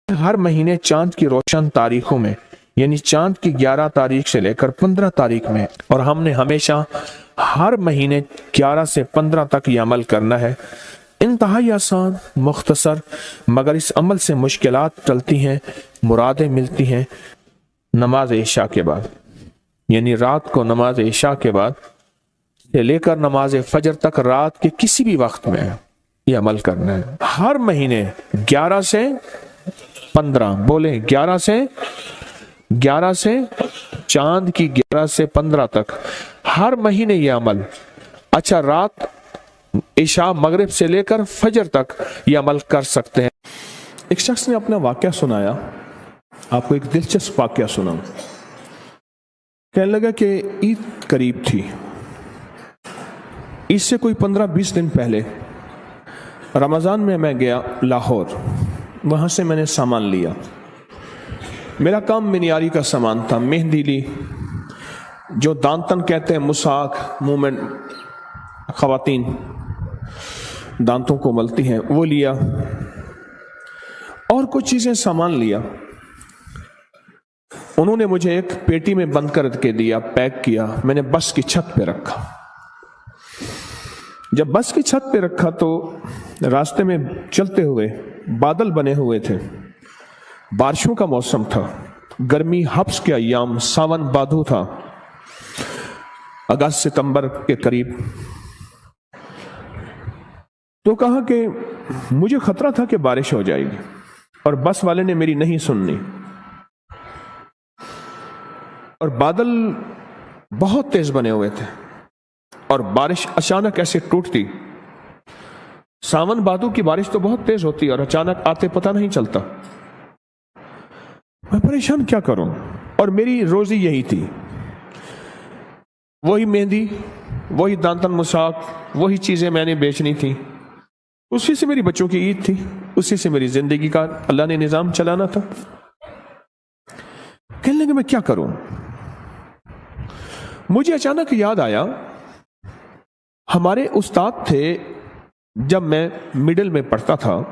ہر مہینے چاند کی روشن تاریخوں میں، یعنی چاند کی 11 تاریخ سے لے کر 15 تاریخ میں، اور ہم نے ہمیشہ ہر مہینے 11 سے 15 تک یہ عمل کرنا ہے۔ انتہائی آسان، مختصر، مگر اس عمل سے مشکلات ٹلتی ہیں، مرادیں ملتی ہیں۔ نماز عشاء کے بعد، یعنی رات کو نماز عشاء کے بعد سے لے کر نماز فجر تک رات کے کسی بھی وقت میں یہ عمل کرنا ہے۔ ہر مہینے 11 سے 15، بولیں 11 سے چاند کی 11 سے 15 تک ہر مہینے یہ عمل۔ اچھا، رات عشاء مغرب سے لے کر فجر تک یہ عمل کر سکتے ہیں۔ ایک شخص نے اپنا واقعہ سنایا، آپ کو ایک دلچسپ واقعہ سناؤں۔ کہنے لگا کہ عید قریب تھی، عید سے کوئی 15-20 دن پہلے رمضان میں گیا لاہور، وہاں سے میں نے سامان لیا۔ میرا کام منیاری کا سامان تھا، مہندی لی، جو دانتن کہتے ہیں، مساک، منہ میں خواتین دانتوں کو ملتی ہیں، وہ لیا، اور کچھ چیزیں سامان لیا۔ انہوں نے مجھے ایک پیٹی میں بند کر کے دیا، پیک کیا، میں نے بس کی چھت پہ رکھا۔ جب بس کی چھت پہ رکھا تو راستے میں چلتے ہوئے بادل بنے ہوئے تھے، بارشوں کا موسم تھا، گرمی حبس کے ایام، ساون بادو تھا، اگست ستمبر کے قریب۔ تو کہا کہ مجھے خطرہ تھا کہ بارش ہو جائے گی، اور بس والے نے میری نہیں سننی، اور بادل بہت تیز بنے ہوئے تھے، اور بارش اچانک ایسے ٹوٹتی۔ ساون بادو کی بارش تو بہت تیز ہوتی اور اچانک آتے پتہ نہیں چلتا۔ میں پریشان کیا کروں، اور میری روزی یہی تھی، وہی مہندی، وہی دانتن مساک، وہی چیزیں میں نے بیچنی تھی، اسی سے میری بچوں کی عید تھی، اسی سے میری زندگی کا اللہ نے نظام چلانا تھا۔ کہنے لگے میں کیا کروں؟ مجھے اچانک یاد آیا، ہمارے استاد تھے جب میں مڈل میں پڑھتا تھا،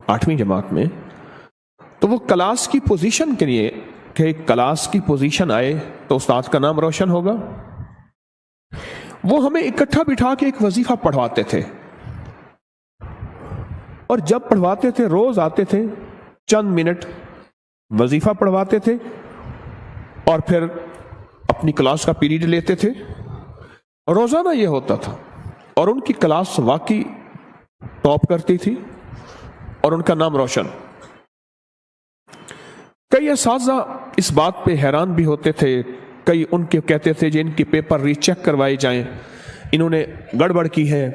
8ویں جماعت میں، تو وہ کلاس کی پوزیشن کے لیے کہ کلاس کی پوزیشن آئے تو استاد کا نام روشن ہوگا، وہ ہمیں اکٹھا بٹھا کے ایک وظیفہ پڑھواتے تھے، اور جب پڑھواتے تھے روز آتے تھے، چند منٹ وظیفہ پڑھواتے تھے، اور پھر اپنی کلاس کا پیریڈ لیتے تھے۔ روزانہ یہ ہوتا تھا، اور ان کی کلاس واقعی ٹاپ کرتی تھی، اور ان کا نام روشن۔ کئی اساتذہ اس بات پہ حیران بھی ہوتے تھے، کئی ان کے کہتے تھے جن کی پیپر ری چیک کروائے جائیں، انہوں نے گڑبڑ کی ہے،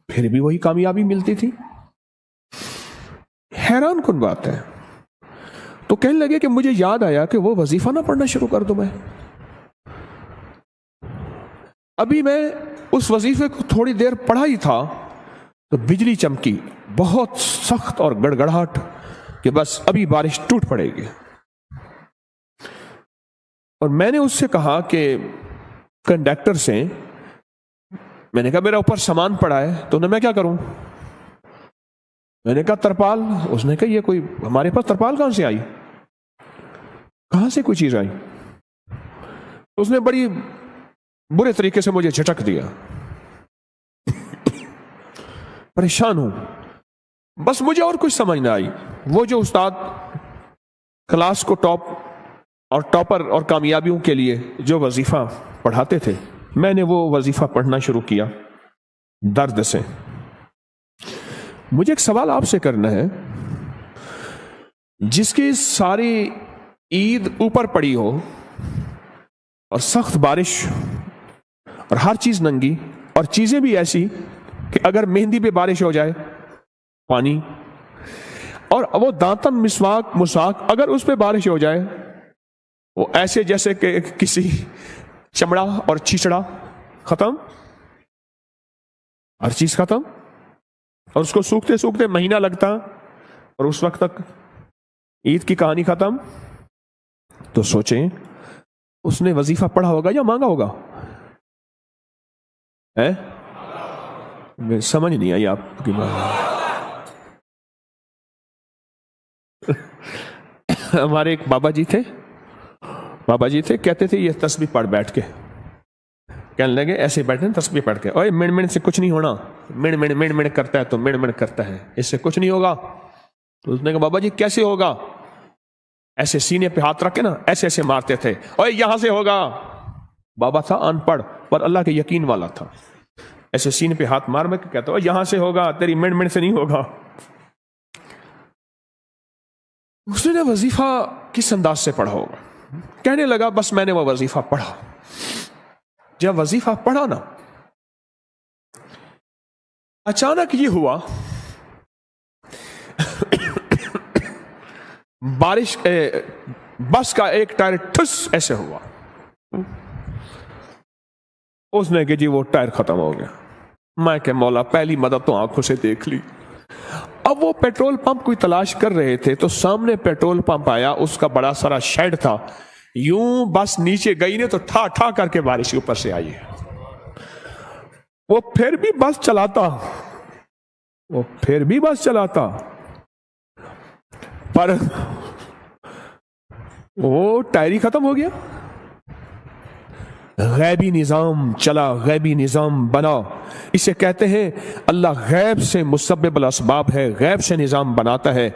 پھر بھی وہی کامیابی ملتی تھی۔ حیران کن بات ہے۔ تو کہنے لگے کہ مجھے یاد آیا کہ وہ وظیفہ نہ پڑھنا شروع کر دوں میں۔ ابھی میں اس وظیفے کو تھوڑی دیر پڑھا ہی تھا تو بجلی چمکی، بہت سخت اور گڑگڑاہٹ، کہ بس ابھی بارش ٹوٹ پڑے گی۔ اور میں نے اس سے کہا کہ کنڈکٹر سے، میں نے کہا میرا اوپر سامان پڑا ہے، تو میں کیا کروں؟ میں نے کہا ترپال۔ اس نے کہا یہ کوئی ہمارے پاس ترپال کہاں سے آئی، کہاں سے کوئی چیز آئی؟ اس نے بڑی برے طریقے سے مجھے جھٹک دیا۔ پریشان ہوں، بس مجھے اور کچھ سمجھ نہ آئی۔ وہ جو استاد کلاس کو ٹاپ اور ٹاپر اور کامیابیوں کے لیے جو وظیفہ پڑھاتے تھے، میں نے وہ وظیفہ پڑھنا شروع کیا درد سے۔ مجھے ایک سوال آپ سے کرنا ہے، جس کی ساری عید اوپر پڑی ہو اور سخت بارش اور ہر چیز ننگی، اور چیزیں بھی ایسی کہ اگر مہندی پہ بارش ہو جائے پانی، اور وہ دانتن مساک اگر اس پہ بارش ہو جائے وہ ایسے جیسے کہ کسی چمڑا اور چھیچڑا، ختم، ہر چیز ختم، اور اس کو سوکھتے سوکھتے مہینہ لگتا، اور اس وقت تک عید کی کہانی ختم۔ تو سوچیں اس نے وظیفہ پڑھا ہوگا یا مانگا ہوگا؟ سمجھ نہیں آئی آپ کی بات۔ ہمارے ایک بابا جی تھے کہتے تھے یہ تسبیح پڑھ بیٹھ کے، کہنے لگے ایسے بیٹھے تسبیح پڑھ کے، اوے مڑ مڑ سے کچھ نہیں ہونا، مڑ مڑ کرتا ہے تو مڑ مڑ کرتا ہے، اس سے کچھ نہیں ہوگا۔ تو اس نے کہا بابا جی کیسے ہوگا؟ ایسے سینے پہ ہاتھ رکھ کے نا ایسے ایسے مارتے تھے، اوے یہاں سے ہوگا۔ بابا تھا ان پڑھ پر اللہ کے یقین والا تھا، ایسے سینے پہ ہاتھ مار میں کہتا اوے یہاں سے ہوگا، تیری مڑ مڑ سے نہیں ہوگا۔ اس نے وظیفہ کس انداز سے پڑھا ہوگا؟ کہنے لگا بس میں نے وہ وظیفہ پڑھا۔ جب وظیفہ پڑھا نا، اچانک یہ ہوا بارش بس کا ایک ٹائر ٹھس ایسے ہوا، اس نے کہ جی وہ ٹائر ختم ہو گیا۔ میں کہ مولا پہلی مدد تو آنکھوں سے دیکھ لی۔ اب وہ پیٹرول پمپ کوئی تلاش کر رہے تھے تو سامنے پیٹرول پمپ آیا، اس کا بڑا سارا شیڈ تھا، یوں بس نیچے گئی نے تو ٹھا ٹھا کر کے بارش اوپر سے آئی ہے۔ وہ پھر بھی بس چلاتا پر وہ ٹائر ہی ختم ہو گیا۔ غیبی نظام چلا، غیبی نظام بنا، اسے کہتے ہیں اللہ غیب سے مسبب الاسباب ہے، غیب سے نظام بناتا ہے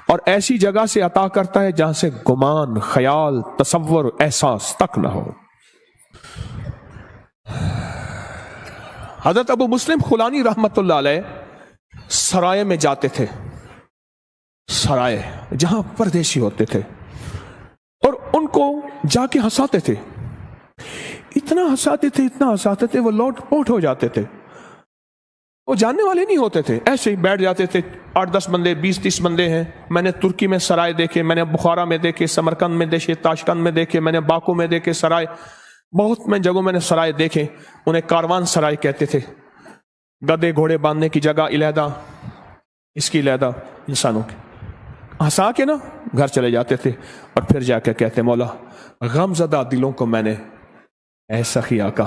اور ایسی جگہ سے عطا کرتا ہے جہاں سے گمان، خیال، تصور، احساس تک نہ ہو۔ حضرت ابو مسلم خولانی رحمت اللہ علیہ سرائے میں جاتے تھے، سرائے جہاں پردیسی ہوتے تھے، اور ان کو جا کے ہنساتے تھے، اتنا ہنساتے تھے وہ لوٹ پوٹ ہو جاتے تھے۔ وہ جاننے والے نہیں ہوتے تھے، ایسے ہی بیٹھ جاتے تھے، 8-10 بندے، 20-30 بندے ہیں۔ میں نے ترکی میں سرائے دیکھے، میں نے بخارا میں دیکھے، سمرقند میں دیکھے، تاشقند میں دیکھے، میں نے باکو میں دیکھے سرائے، بہت میں جگہوں میں نے سرائے دیکھے۔ انہیں کاروان سرائے کہتے تھے، گدے گھوڑے باندھنے کی جگہ علیحدہ، اس کی علیحدہ، انسانوں کی۔ ہنسا کے نا گھر چلے جاتے تھے اور پھر جا کے کہتے مولا غم زدہ دلوں کو میں نے اے سخی آقا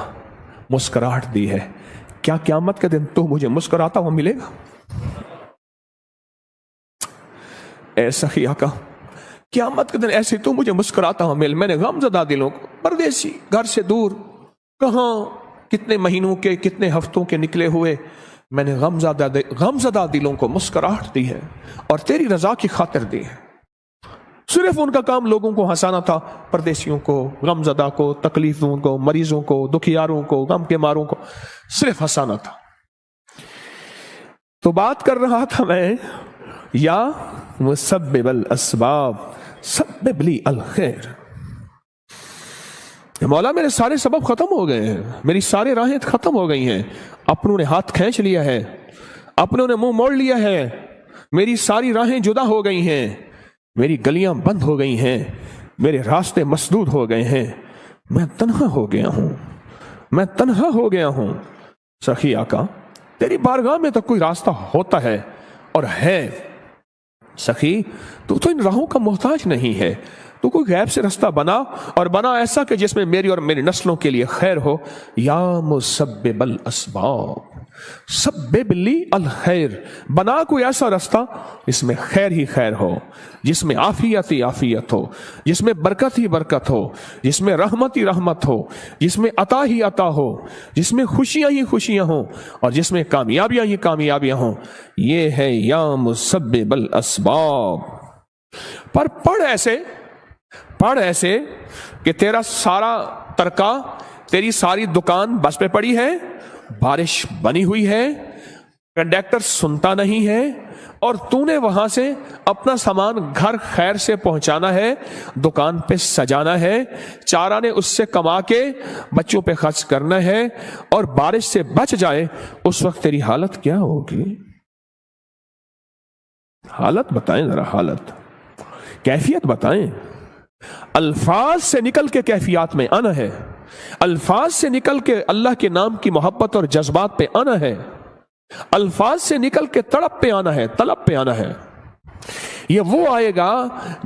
مسکراہٹ دی ہے، کیا قیامت کے دن تو مجھے مسکراتا ہوا ملے گا؟ اے سخی آقا قیامت کے دن ایسے تو مجھے مسکراتا ہوا مل۔ میں نے غم زدہ دلوں کو، پردیسی گھر سے دور، کہاں کتنے مہینوں کے کتنے ہفتوں کے نکلے ہوئے، میں نے غم زدہ دلوں کو مسکراہٹ دی ہے اور تیری رضا کی خاطر دی ہے۔ صرف ان کا کام لوگوں کو ہنسانا تھا، پردیسیوں کو، غم زدہ کو، تکلیفوں کو، مریضوں کو، دکھیاروں کو، غم کے ماروں کو صرف ہنسانا تھا۔ تو بات کر رہا تھا میں، یا مسبب الاسباب سبب لی الخیر، مولا میرے سارے سبب ختم ہو گئے ہیں، میری سارے راہیں ختم ہو گئی ہیں، اپنوں نے ہاتھ کھینچ لیا ہے، اپنوں نے منہ موڑ لیا ہے، میری ساری راہیں جدا ہو گئی ہیں، میری گلیاں بند ہو گئی ہیں، میرے راستے مسدود ہو گئے ہیں، میں تنہا ہو گیا ہوں۔ سخی آقا تیری بارگاہ میں تو کوئی راستہ ہوتا ہے اور ہے، سخی تو ان راہوں کا محتاج نہیں ہے، تو کوئی غیب سے راستہ بنا، اور بنا ایسا کہ جس میں میری اور میری نسلوں کے لیے خیر ہو۔ یا مسبب الاسباب سبب لی الخیر، بنا کوئی ایسا راستہ جس میں خیر ہی خیر ہو، جس میں عافیت ہی عافیت ہو، جس میں برکت ہی برکت ہو، جس میں رحمت ہی رحمت ہو، جس میں عطا ہی عطا ہو، جس میں خوشیاں ہی خوشیاں ہوں، اور جس میں کامیابیاں ہی کامیابیاں ہوں۔ یہ ہے یا مسبب الاسباب۔ پر پڑھ ایسے کہ تیرا سارا ترکہ، تیری ساری دکان بس پہ پڑی ہے، بارش بنی ہوئی ہے، کنڈکٹر سنتا نہیں ہے، اور تو نے وہاں سے اپنا سامان گھر خیر سے پہنچانا ہے، دکان پہ سجانا ہے، 4 آنے اس سے کما کے بچوں پہ خرچ کرنا ہے، اور بارش سے بچ جائے اس وقت تیری حالت کیا ہوگی؟ حالت بتائیں ذرا، حالت، کیفیت بتائیں۔ الفاظ سے نکل کے کیفیات میں آنا ہے، الفاظ سے نکل کے اللہ کے نام کی محبت اور جذبات پہ آنا ہے، الفاظ سے نکل کے تڑپ پہ آنا ہے، طلب پہ آنا ہے۔ یہ وہ آئے گا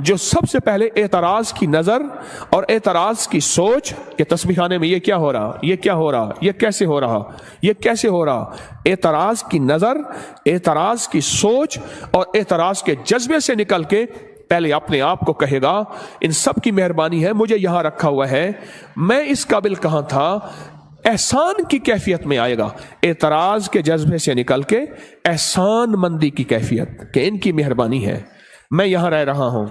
جو سب سے پہلے اعتراض کی نظر اور اعتراض کی سوچ کہ تسبیح خانے میں یہ کیا ہو رہا، یہ کیا ہو رہا، یہ کیسے ہو رہا، یہ کیسے ہو رہا، اعتراض کی نظر، اعتراض کی سوچ اور اعتراض کے جذبے سے نکل کے पहले अपने आप को कहेगा इन सब की मेहरबानी है, मुझे यहां रखा हुआ है, मैं इस काबिल कहां था। एहसान की कैफियत में आएगा, एतराज के जज्बे से निकल के एहसान मंदी की कैफियत कि इनकी मेहरबानी है, मैं यहां रह रहा हूं,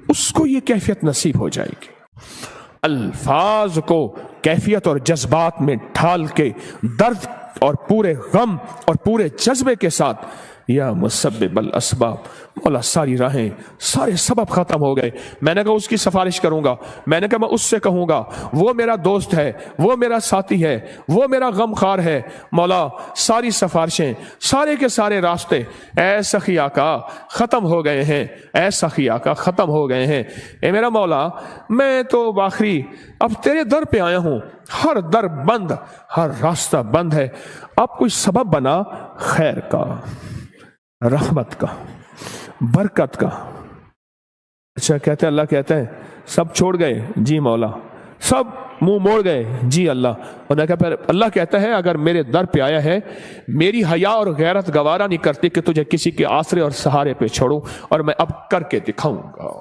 उसको ये कैफियत नसीब हो जाएगी। अल्फाज को कैफियत और जज्बात में ढाल के दर्द और पूरे गम और पूरे जज्बे के साथ, या मुसब्बिबल असबाब, मौला सारी राहें, सारे सबब खत्म हो गए। मैंने कहा उसकी सिफारिश करूंगा, मैंने कहा मैं उससे कहूंगा, वो मेरा दोस्त है, वो मेरा साथी है, वो मेरा गमखार है। मौला सारी सिफारिशें, सारे के सारे रास्ते ऐ सखिया का खत्म हो गए हैं, ऐ सखिया का खत्म हो गए हैं। ए मेरा मौला, मैं तो आखिरी अब तेरे दर पे आया हूं, हर दर बंद, हर रास्ता बंद है। अब कोई सबब बना खैर का, रहमत का, बरकत का। अच्छा कहते हैं, अल्लाह कहते हैं सब छोड़ गए, जी मौला, सब मुंह मोड़ गए, जी अल्लाह। उन्होंने कहा फिर अल्लाह कहता है अगर मेरे दर पे आया है, मेरी हया और गैरत गवारा नहीं करती कि तुझे किसी के आसरे और सहारे पे छोड़ूं, और मैं अब करके दिखाऊंगा,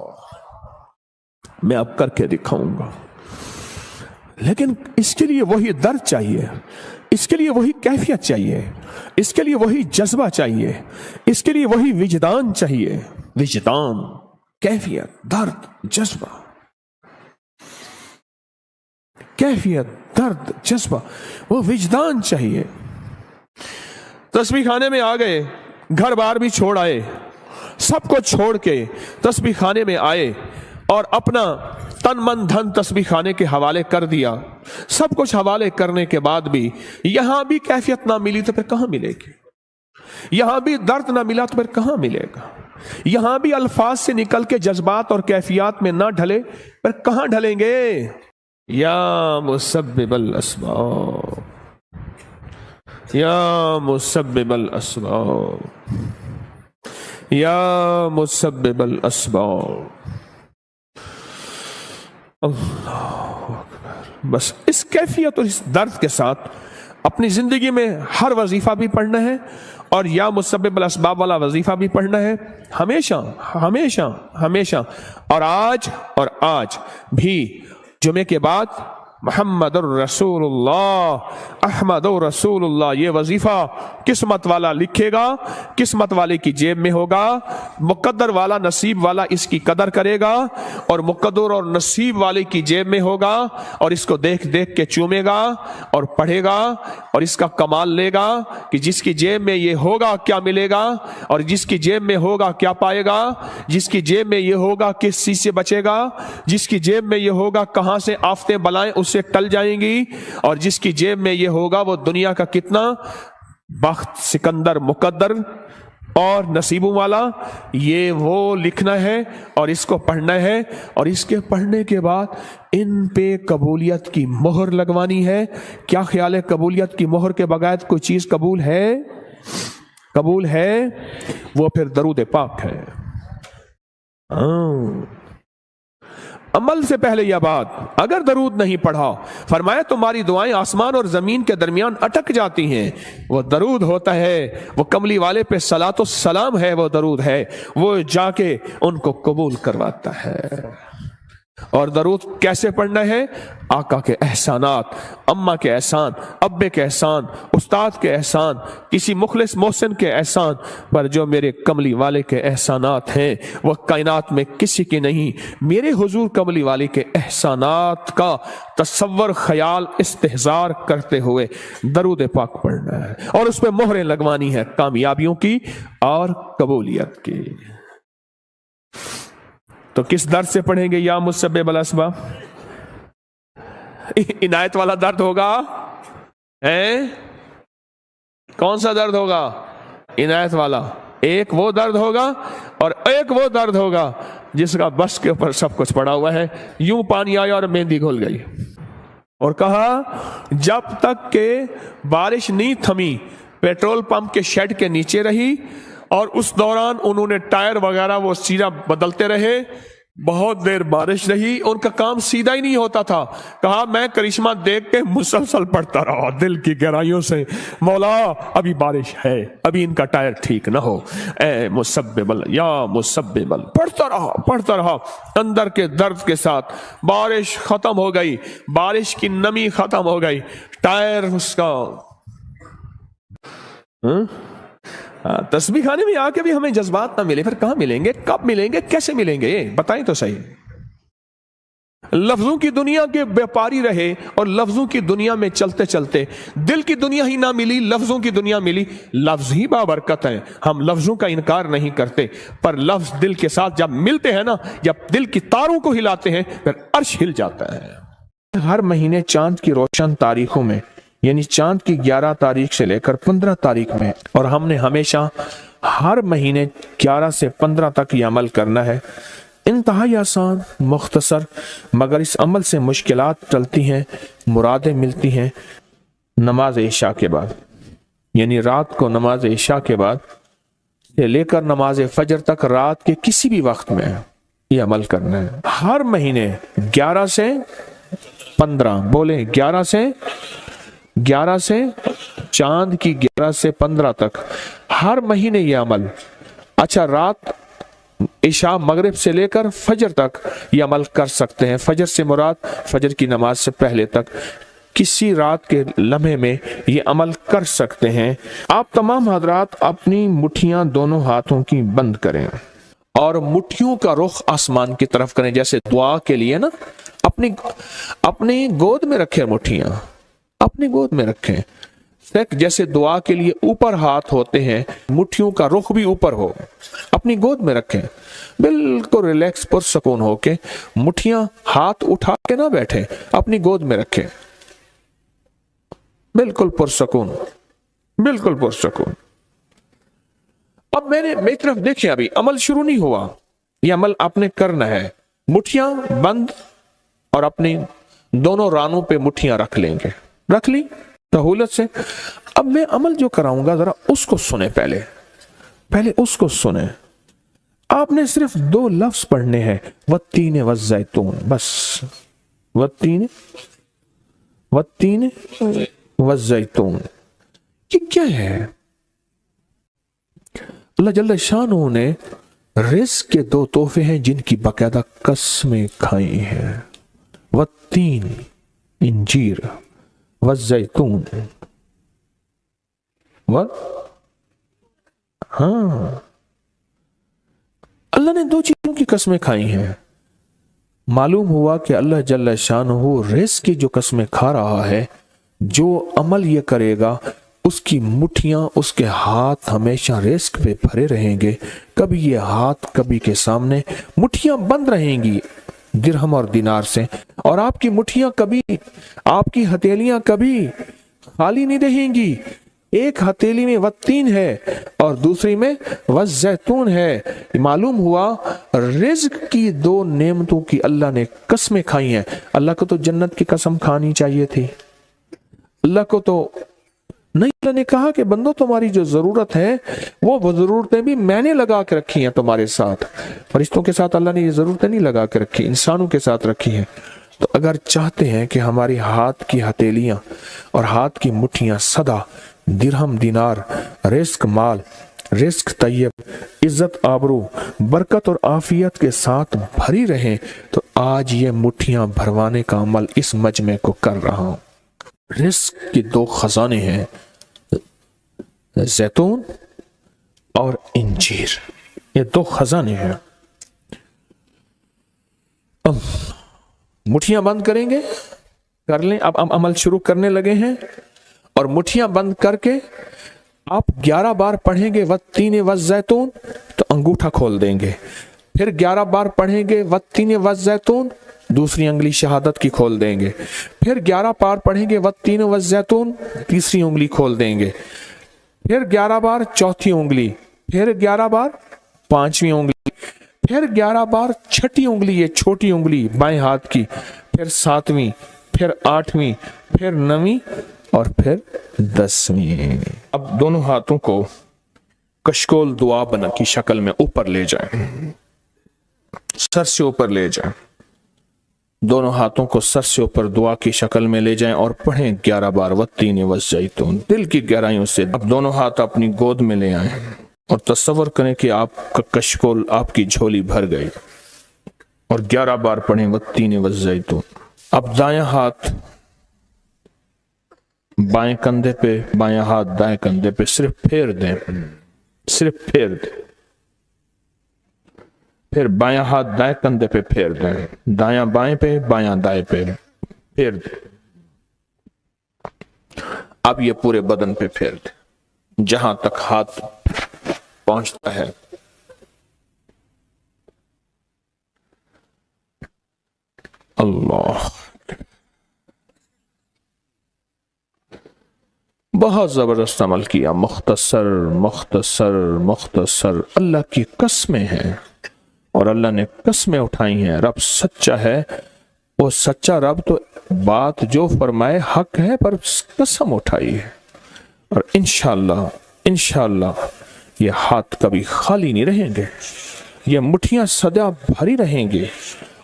मैं अब करके दिखाऊंगा। लेकिन इसके लिए वही दर्द चाहिए, इसके लिए वही कैफियत चाहिए, इसके लिए वही जज्बा चाहिए, इसके लिए वही विजदान चाहिए। विजदान, कैफियत, दर्द, जज्बा, कैफियत, दर्द, जज्बा, वो विजदान चाहिए। तस्बीह खाने में आ गए, घर बार भी छोड़ आए, सबको छोड़ के तस्बीह खाने में आए और अपना तन मन धन तस्बीह खाने के हवाले कर दिया। सब कुछ हवाले करने के बाद भी यहां भी कैफियत ना मिली तो फिर कहां मिलेगी? यहां भी दर्द ना मिला तो फिर कहां मिलेगा? यहां भी अल्फाज से निकल के जज्बात और कैफियत में ना ढले फिर कहां ढलेंगे? या मुसब्बिबल अस्बाब, या मुसब्बिबल अस्बाब, या मुसब्बिबल अस्बाब। बस इस कैफियत और इस दर्द के साथ अपनी जिंदगी में हर वजीफा भी पढ़ना है और या मुसब्बिबल अस्बाब वाला वजीफा भी पढ़ना है, हमेशा हमेशा हमेशा। और आज भी जुमे के बाद मुहम्मदुर रसूलुल्लाह, अहमदुर रसूलुल्लाह, ये वजीफा किस्मत वाला लिखेगा, किस्मत वाले की जेब में होगा, मुकद्दर वाला, नसीब वाला इसकी कदर करेगा और मुकद्दर और नसीब वाले की जेब में होगा और इसको देख देख के चूमेगा और पढ़ेगा और इसका कमाल लेगा कि जिसकी जेब में ये होगा क्या मिलेगा और जिसकी जेब में होगा क्या पाएगा, जिसकी जेब में ये होगा किस चीज से बचेगा, जिसकी जेब में ये होगा कहां से आफतें बलाएं उससे टल जाएंगी, और जिसकी जेब में ये होगा वो दुनिया का कितना बख्त, सिकंदर, मुकद्दर और नसीबों वाला, ये वो लिखना है और इसको पढ़ना है। और इसके पढ़ने के बाद इन पे कबूलियत की मोहर लगवानी है। क्या ख्याल है, कबूलियत की मोहर के बगैर कोई चीज कबूल है? कबूल है वो फिर दरूद पाक है। अमल से पहले यह बात, अगर दरूद नहीं पढ़ा, फरमाया तुम्हारी दुआएं आसमान और जमीन के दरमियान अटक जाती हैं। वो दरूद होता है, वो कमली वाले पे सलातो सलाम है, वो दरूद है, वो जाके उनको कबूल करवाता है। और दरूद कैसे पढ़ना है? आका के एहसानात, अम्मा के एहसान, अब्बे के एहसान, उस्ताद के एहसान, किसी मुखलिस मोहसिन के एहसान पर जो मेरे कमली वाले के एहसानात हैं वह कायनात में किसी की नहीं, मेरे हुजूर कमली वाले के एहसानात का तसव्वुर, ख्याल, इस्तेहजार करते हुए दरूद पाक पढ़ना है और उस पर मोहरें लगवानी है कामयाबियों की और कबूलियत की। तो किस दर्द से पढ़ेंगे? या मुसब्बिबल अस्बाब, इनायत वाला दर्द होगा, हैं? कौन सा दर्द होगा? इनायत वाला। एक वो दर्द होगा और एक वो दर्द होगा जिसका बस के ऊपर सब कुछ पड़ा हुआ है। यूं पानी आया और मेहंदी घुल गई और कहा जब तक के बारिश नहीं थमी, पेट्रोल पंप के शेड के नीचे रही और उस दौरान उन्होंने टायर वगैरह वो सीरा बदलते रहे बहुत देर बारिश रही, उनका काम सीधा ही नहीं होता था। कहा मैं करिश्मा देख के मुसलसल पढ़ता रहा दिल की गहराइयों से, मौला अभी बारिश है, अभी इनका टायर ठीक ना हो, ए मुसब्बिबल या मुसब्बिबल। पढ़ता रहा अंदर के दर्द के साथ। बारिश खत्म हो गई, बारिश की नमी खत्म हो गई, टायर उसका तस्बीह खाने में आके भी हमें जज्बात ना मिले, फिर कहां मिलेंगे, कब मिलेंगे, कैसे मिलेंगे, ये बताएं तो सही। लफ्जों की दुनिया के व्यापारी रहे और लफ्जों की दुनिया में चलते चलते दिल की दुनिया ही ना मिली, लफ्जों की दुनिया मिली। लफ्ज ही बाबरकत है, हम लफ्जों का इनकार नहीं करते, पर लफ्ज दिल के साथ जब मिलते हैं ना, जब दिल की तारों को हिलाते हैं, फिर अर्श हिल जाता है। हर महीने चांद की रोशन तारीखों में, यानी चांद की 11 तारीख से लेकर 15 तारीख में, और हमने हमेशा हर महीने 11 से 15 तक ये अमल करना है। इंतहाई आसान, मुख्तसर, मगर इस अमल से मुश्किलात टलती हैं, मुरादें मिलती हैं। नमाज इशा के बाद, यानी रात को नमाज इशा के बाद से लेकर नमाज फजर तक रात के किसी भी वक्त में ये अमल करना है। हर महीने 11 से 15, बोले 11 से चांद की 11 से 15 तक हर महीने ये अमल। अच्छा, रात इशा मगरिब से लेकर फजर तक ये अमल कर सकते हैं। फजर से मुराद फजर की नमाज से पहले तक किसी रात के लम्हे में ये अमल कर सकते हैं। आप तमाम हजरात अपनी मुट्ठियां दोनों हाथों की बंद करें और मुट्ठियों का रुख आसमान की तरफ करें, जैसे दुआ के लिए ना अपनी गोद में रखें, मुट्ठियां अपनी गोद में रखें। जैसे दुआ के लिए ऊपर हाथ होते हैं, मुट्ठियों का रुख भी ऊपर हो, अपनी गोद में रखें। बिल्कुल रिलैक्स पुरसकून होके, मुट्ठियां हाथ उठा के ना बैठे, अपनी गोद में रखें, बिल्कुल पुरसकून, बिल्कुल पुरसकून। अब मेरी तरफ देखिए, अभी अमल शुरू नहीं हुआ, ये अमल आपने करना है। मुट्ठियां बंद और अपनी दोनों रानों पे मुट्ठियां रख लेंगे, रख ली सहूलत से। अब मैं अमल जो कराऊंगा जरा उसको सुने, पहले उसको सुने। आपने सिर्फ 2 लफ्ज पढ़ने हैं, वत्तीन वज़ैतून, बस वत्तीन वज़ैतून। ये क्या है? अल्लाह जल्ल शानहू ने रिज़्क़ के 2 तोहफे हैं जिनकी बाकायदा कसमें खाई हैं, वत्तीन इंजीर वज़ैतून। हाँ, अल्लाह ने 2 चीजों की कसमें खाई हैं। मालूम हुआ कि अल्लाह जल्ल शानहू रिज़्क़ की जो कसमें खा रहा है, जो अमल ये करेगा उसकी मुट्ठियां, उसके हाथ हमेशा रिज़्क़ पे भरे रहेंगे। कभी ये हाथ कभी के सामने, मुट्ठियां बंद रहेंगी दिरहम और दिनार से, और आपकी मुट्ठियां कभी, आपकी हथेलियां कभी खाली नहीं रहेंगी। एक हथेली में वत्तीन है और दूसरी में वज़ैतून है। मालूम हुआ रिज़्क़ की 2 नेमतों की अल्लाह ने कसमें खाई हैं। अल्लाह को तो जन्नत की कसम खानी चाहिए थी, अल्लाह को तो नहीं। अल्लाह ने कहा कि बंदो तुम्हारी जो जरूरत है वो जरूरतें भी मैंने लगा के रखी हैं तुम्हारे साथ। फरिश्तों के साथ अल्लाह ने ये जरूरतें नहीं लगा के रखी, इंसानों के साथ रखी हैं। तो अगर चाहते हैं कि हमारी हाथ की हथेलियां और हाथ की मुट्ठियां सदा दिरहम दिनार, रिज़्क़ माल, रिज़्क़ तैयब, इज्जत आबरू, बरकत और आफियत के साथ भरी रहें, तो आज ये मुट्ठियां भरवाने का अमल इस मजमे को कर रहा हूं। रिज़्क़ के 2 खजाने हैं, जैतून और इंजीर, ये 2 खजाने हैं। अब मुट्ठियां बंद करेंगे, कर लें। अब अमल शुरू करने लगे हैं, और मुट्ठियां बंद करके आप 11 बार पढ़ेंगे वत्तीन वज़ैतून, तो अंगूठा खोल देंगे। फिर 11 बार पढ़ेंगे वत्तीन वज़ैतून, दूसरी उंगली शहादत की खोल देंगे। फिर 11 बार पढ़ेंगे वत्तीन वज़ैतून, तीसरी उंगली खोल देंगे। फिर 11 बार चौथी उंगली, फिर 11 बार 5वीं उंगली, फिर 11 बार छठी उंगली, ये छोटी उंगली बाएं हाथ की, फिर 7वीं, फिर 8वीं, फिर 9वीं और फिर 10वीं। अब दोनों हाथों को कशकोल दुआ बना की शक्ल में ऊपर ले जाएं। सर से ऊपर ले जाएं, दोनों हाथों को सर से ऊपर दुआ की शक्ल में ले जाएं और पढ़ें 11 बार वत्तीन वज़्ज़ैतून। दिल की गहराइयों से अब दोनों हाथ अपनी गोद में ले आएं और तसव्वुर करें कि आपका कशकोल, आपकी झोली भर गई, और 11 बार पढ़ें वत्तीन वज़्ज़ैतून। अब दायां हाथ बाएं कंधे पे, बायां हाथ दाएं कंधे पे सिर्फ फेर दें, सिर्फ फेर दें। फिर बायां हाथ दाएं कंधे पे फेर दें, दायां बाएं पे, बायां दाएं पे फेर दें। अब ये पूरे बदन पे फेर दें जहां तक हाथ पहुंचता है। अल्लाह, बहुत जबरदस्त अमल किया, मुख्तसर मुख्तसर मुख्तसर। अल्लाह की कसमें हैं और अल्लाह ने कसमें उठाई हैं। रब सच्चा है, वो सच्चा रब तो बात जो फरमाए हक है, पर कसम उठाई है। और इंशाअल्लाह इंशाअल्लाह ये हाथ कभी खाली नहीं रहेंगे, ये मुट्ठियां सदा भरी रहेंगे,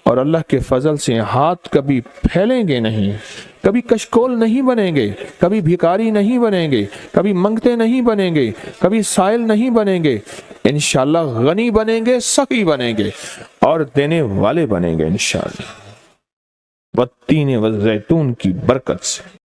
और अल्लाह के फजल से हाथ कभी फैलेंगे नहीं, कभी कशकोल नहीं बनेंगे, कभी भिखारी नहीं बनेंगे, कभी मंगते नहीं बनेंगे, कभी साइल नहीं बनेंगे। इंशाअल्लाह गनी बनेंगे, सखी बनेंगे और देने वाले बनेंगे इंशाअल्लाह, वत्तीन वज़्ज़ैतून की बरकत से।